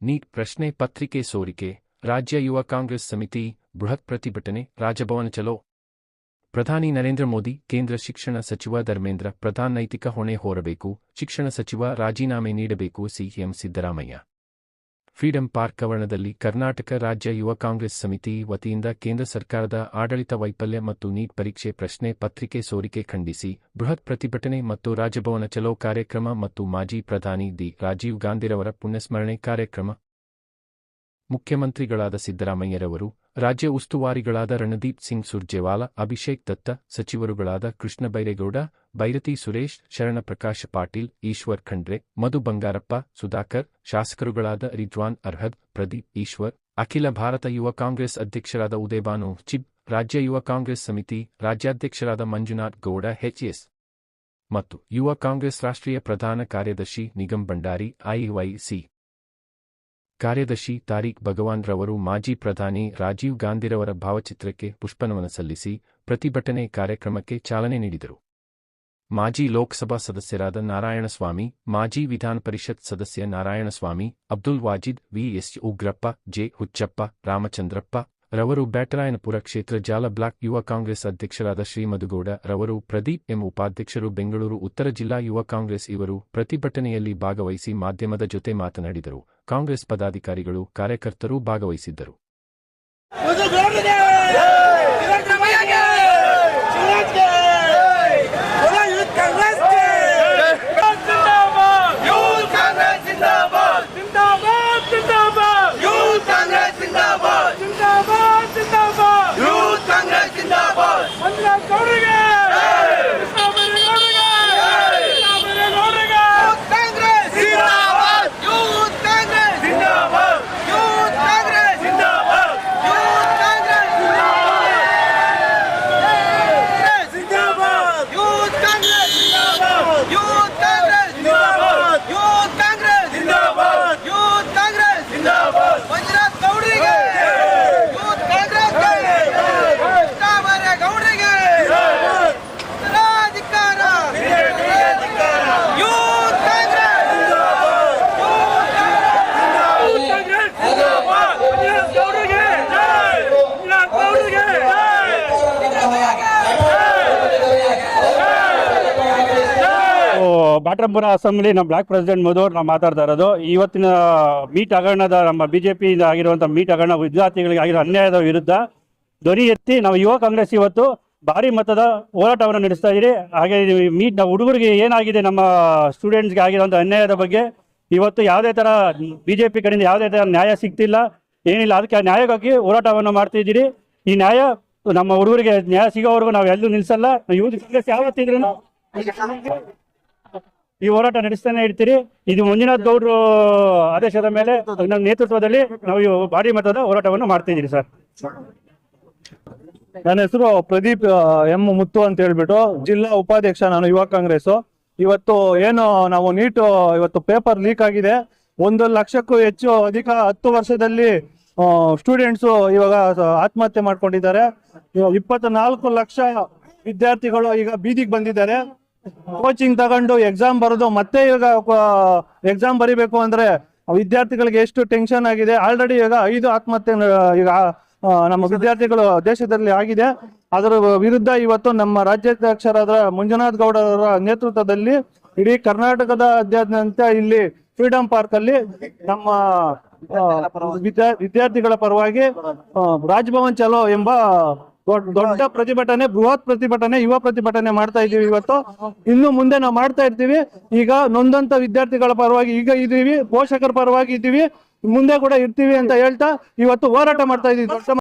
Neat ಪ್ರಶ್ನೆ ಪತ್ರಿಕೆ ಸೋರಿಕೆ ರಾಜ್ಯ ಯುವ ಕಾಂಗ್ರೆಸ್ ಸಮಿತಿ ಬೃಹತ್ ಪ್ರತಿಭಟನೆ ರಾಜಭವನ ಚಲೋ. ಪ್ರಧಾನಿ ನರೇಂದ್ರ ಮೋದಿ, ಕೇಂದ್ರ ಶಿಕ್ಷಣ ಸಚಿವ ಧರ್ಮೇಂದ್ರ ಪ್ರಧಾನ್ ನೈತಿಕ ಹೊಣೆ ಹೊರಬೇಕು, ಶಿಕ್ಷಣ ಸಚಿವ ರಾಜೀನಾಮೆ ನೀಡಬೇಕು ಸಿಎಂ ಸಿದ್ದರಾಮಯ್ಯ. ಫ್ರೀಡಂ ಪಾರ್ಕ್ ಆವರಣದಲ್ಲಿ ಕರ್ನಾಟಕ ರಾಜ್ಯ ಯುವ ಕಾಂಗ್ರೆಸ್ ಸಮಿತಿ ವತಿಯಿಂದ ಕೇಂದ್ರ ಸರ್ಕಾರದ ಆಡಳಿತ ವೈಫಲ್ಯ ಮತ್ತು ನೀಟ್ ಪರೀಕ್ಷೆ ಪ್ರಶ್ನೆ ಪತ್ರಿಕೆ ಸೋರಿಕೆ ಖಂಡಿಸಿ ಬೃಹತ್ ಪ್ರತಿಭಟನೆ ಮತ್ತು ರಾಜಭವನ ಚಲೋ ಕಾರ್ಯಕ್ರಮ ಮತ್ತು ಮಾಜಿ ಪ್ರಧಾನಿ ರಾಜೀವ್ ಗಾಂಧಿರವರ ಪುಣ್ಯಸ್ಮರಣೆ ಕಾರ್ಯಕ್ರಮ. ಮುಖ್ಯಮಂತ್ರಿಗಳಾದ ಸಿದ್ದರಾಮಯ್ಯರವರು, ರಾಜ್ಯ ಉಸ್ತುವಾರಿಗಳಾದ ರಣದೀಪ್ ಸಿಂಗ್ ಸುರ್ಜೇವಾಲಾ, ಅಭಿಷೇಕ್ ದತ್ತ, ಸಚಿವರುಗಳಾದ ಕೃಷ್ಣ ಬೈರೇಗೌಡ, ಬೈರತಿ ಸುರೇಶ್, ಶರಣಪ್ರಕಾಶ ಪಾಟೀಲ್, ಈಶ್ವರ್ ಖಂಡ್ರೆ, ಮಧು ಬಂಗಾರಪ್ಪ, ಸುಧಾಕರ್, ಶಾಸಕರುಗಳಾದ ರಿಜ್ವಾನ್ ಅರ್ಹದ್, ಪ್ರದೀಪ್ ಈಶ್ವರ್, ಅಖಿಲ ಭಾರತ ಯುವ ಕಾಂಗ್ರೆಸ್ ಅಧ್ಯಕ್ಷರಾದ ಉದಯಭಾನು ಚಿಬ್, ರಾಜ್ಯ ಯುವ ಕಾಂಗ್ರೆಸ್ ಸಮಿತಿ ರಾಜ್ಯಾಧ್ಯಕ್ಷರಾದ ಮಂಜುನಾಥ್ ಗೌಡ ಎಚ್ಎಸ್ ಮತ್ತು ಯುವ ಕಾಂಗ್ರೆಸ್ ರಾಷ್ಟ್ರೀಯ ಪ್ರಧಾನ ಕಾರ್ಯದರ್ಶಿ ನಿಗಮ್ ಭಂಡಾರಿ ಐವೈಸಿ ಕಾರ್ಯದರ್ಶಿ ತಾರಿಕ್ ಭಗವಾನ್ ರವರು ಮಾಜಿ ಪ್ರಧಾನಿ ರಾಜೀವ್ ಗಾಂಧಿರವರ ಭಾವಚಿತ್ರಕ್ಕೆ ಪುಷ್ಪನಮನ ಸಲ್ಲಿಸಿ ಪ್ರತಿಭಟನೆ ಕಾರ್ಯಕ್ರಮಕ್ಕೆ ಚಾಲನೆ ನೀಡಿದರು. ಮಾಜಿ ಲೋಕಸಭಾ ಸದಸ್ಯರಾದ ನಾರಾಯಣಸ್ವಾಮಿ, ಮಾಜಿ ವಿಧಾನ ಪರಿಷತ್ ಸದಸ್ಯ ನಾರಾಯಣಸ್ವಾಮಿ, ಅಬ್ದುಲ್ ವಾಜಿದ್, ವಿಎಸ್ ಉಗ್ರಪ್ಪ, ಜೆ ಹುಚ್ಚಪ್ಪ, ರಾಮಚಂದ್ರಪ್ಪ ರವರು, ಬ್ಯಾಟರಾಯನಪುರ ಕ್ಷೇತ್ರ ಜಾಲ ಬ್ಲಾಕ್ ಯುವ ಕಾಂಗ್ರೆಸ್ ಅಧ್ಯಕ್ಷರಾದ ಶ್ರೀಮಧುಗೌಡ ರವರು, ಪ್ರದೀಪ್ ಎಂ ಉಪಾಧ್ಯಕ್ಷರು, ಬೆಂಗಳೂರು ಉತ್ತರ ಜಿಲ್ಲಾ ಯುವ ಕಾಂಗ್ರೆಸ್ ಇವರು ಪ್ರತಿಭಟನೆಯಲ್ಲಿ ಭಾಗವಹಿಸಿ ಮಾಧ್ಯಮದ ಜೊತೆ ಮಾತನಾಡಿದರು. ಕಾಂಗ್ರೆಸ್ ಪದಾಧಿಕಾರಿಗಳು, ಕಾರ್ಯಕರ್ತರು ಭಾಗವಹಿಸಿದ್ದರು. ಬ್ಯಾಟರಾಯನಪುರ ಅಸೆಂಬ್ಲಿ ನಮ್ಮ ಬ್ಲಾಕ್ ಪ್ರೆಸಿಡೆಂಟ್ ಮಧು ನಾವು ಮಾತಾಡ್ತಾ ಇರೋದು. ಇವತ್ತಿನ ಮೀಟ್ ಹಗರಣದ ನಮ್ಮ ಬಿಜೆಪಿಯಿಂದ ಆಗಿರುವಂಥ ಮೀಟ್ ಹಗರಣ ವಿದ್ಯಾರ್ಥಿಗಳಿಗೆ ಆಗಿರೋ ಅನ್ಯಾಯದ ವಿರುದ್ಧ ಧ್ವನಿ ಎತ್ತಿ ನಾವು ಯುವ ಕಾಂಗ್ರೆಸ್ ಇವತ್ತು ಭಾರಿ ಮಟ್ಟದ ಹೋರಾಟವನ್ನು ನಡೆಸ್ತಾ ಇದ್ದೀರಿ. ಹಾಗೆ ಮೀಟ್ ನಾವು ಹುಡುಗರಿಗೆ ಏನಾಗಿದೆ ನಮ್ಮ ಸ್ಟೂಡೆಂಟ್ಸ್ಗೆ ಆಗಿರುವಂಥ ಅನ್ಯಾಯದ ಬಗ್ಗೆ ಇವತ್ತು ಯಾವುದೇ ಥರ ಬಿಜೆಪಿ ಕಡೆಯಿಂದ ಯಾವುದೇ ಥರ ನ್ಯಾಯ ಸಿಗ್ತಿಲ್ಲ, ಏನಿಲ್ಲ. ಅದಕ್ಕೆ ನ್ಯಾಯಕ್ಕಾಗಿ ಹೋರಾಟವನ್ನು ಮಾಡ್ತಿದ್ದೀರಿ. ಈ ನ್ಯಾಯ ನಮ್ಮ ಹುಡುಗರಿಗೆ ನ್ಯಾಯ ಸಿಗೋವರೆಗೂ ನಾವು ಎಲ್ಲೂ ನಿಲ್ಲಿಸಲ್ಲ. ಯೂತ್ ಕಾಂಗ್ರೆಸ್ ಯಾವತ್ತಿದ್ರು ಈ ಹೋರಾಟ ನಡೆಸ್ತಾನೆ ಇರ್ತೀರಿ. ಇದು ಮಂಜುನಾಥ್ ಗೌಡ್ರು ಆದೇಶದ ಮೇಲೆ ನಮ್ಮ ನೇತೃತ್ವದಲ್ಲಿ ನಾವು ಭಾರಿ ಮಟ್ಟದ ಹೋರಾಟವನ್ನು ಮಾಡ್ತಿದ್ದೀರಿ ಸರ್. ನನ್ನ ಹೆಸರು ಪ್ರದೀಪ್ ಎಂ ಮುತ್ತು ಅಂತ ಹೇಳ್ಬಿಟ್ಟು, ಜಿಲ್ಲಾ ಉಪಾಧ್ಯಕ್ಷ ನಾನು ಯುವ ಕಾಂಗ್ರೆಸ್. ಇವತ್ತು ಏನು ನಾವು ನೀಟ್ ಇವತ್ತು ಪೇಪರ್ ಲೀಕ್ ಆಗಿದೆ. 1 ಲಕ್ಷಕ್ಕೂ ಹೆಚ್ಚು ಅಧಿಕ 10 ವರ್ಷದಲ್ಲಿ ಸ್ಟೂಡೆಂಟ್ಸು ಇವಾಗ ಆತ್ಮಹತ್ಯೆ ಮಾಡ್ಕೊಂಡಿದ್ದಾರೆ. 24 ಲಕ್ಷ ವಿದ್ಯಾರ್ಥಿಗಳು ಈಗ ಬೀದಿಗೆ ಬಂದಿದ್ದಾರೆ. ಕೋಚಿಂಗ್ ತಗೊಂಡು ಎಕ್ಸಾಮ್ ಬರೋದು, ಮತ್ತೆ ಈಗ ಎಕ್ಸಾಮ್ ಬರಿಬೇಕು ಅಂದ್ರೆ ವಿದ್ಯಾರ್ಥಿಗಳಿಗೆ ಎಷ್ಟು ಟೆನ್ಷನ್ ಆಗಿದೆ. ಆಲ್ರೆಡಿ ಈಗ 5 ಆತ್ಮಹತ್ಯೆ ಈಗ ನಮ್ಮ ವಿದ್ಯಾರ್ಥಿಗಳು ದೇಶದಲ್ಲಿ ಆಗಿದೆ. ಅದರ ವಿರುದ್ಧ ಇವತ್ತು ನಮ್ಮ ರಾಜ್ಯಾಧ್ಯಕ್ಷರಾದ ಮಂಜುನಾಥ್ ಗೌಡರ ನೇತೃತ್ವದಲ್ಲಿ ಇಡೀ ಕರ್ನಾಟಕದಾದ್ಯಂತ ಇಲ್ಲಿ ಫ್ರೀಡಂ ಪಾರ್ಕ್ ಅಲ್ಲಿ ನಮ್ಮ ವಿದ್ಯಾರ್ಥಿಗಳ ಪರವಾಗಿ ರಾಜಭವನ್ ಚಲೋ ಎಂಬ ದೊಡ್ಡ ಪ್ರತಿಭಟನೆ, ಬೃಹತ್ ಪ್ರತಿಭಟನೆ, ಯುವ ಪ್ರತಿಭಟನೆ ಮಾಡ್ತಾ ಇದೀವಿ. ಇವತ್ತು ಇನ್ನು ಮುಂದೆ ನಾವು ಮಾಡ್ತಾ ಇರ್ತೀವಿ. ಈಗ ನೊಂದಂತ ವಿದ್ಯಾರ್ಥಿಗಳ ಪರವಾಗಿ ಈಗ ಇದೀವಿ, ಪೋಷಕರ ಪರವಾಗಿ ಇದ್ದೀವಿ, ಮುಂದೆ ಕೂಡ ಇರ್ತೀವಿ ಅಂತ ಹೇಳ್ತಾ ಇವತ್ತು ಹೋರಾಟ ಮಾಡ್ತಾ ಇದೀವಿ.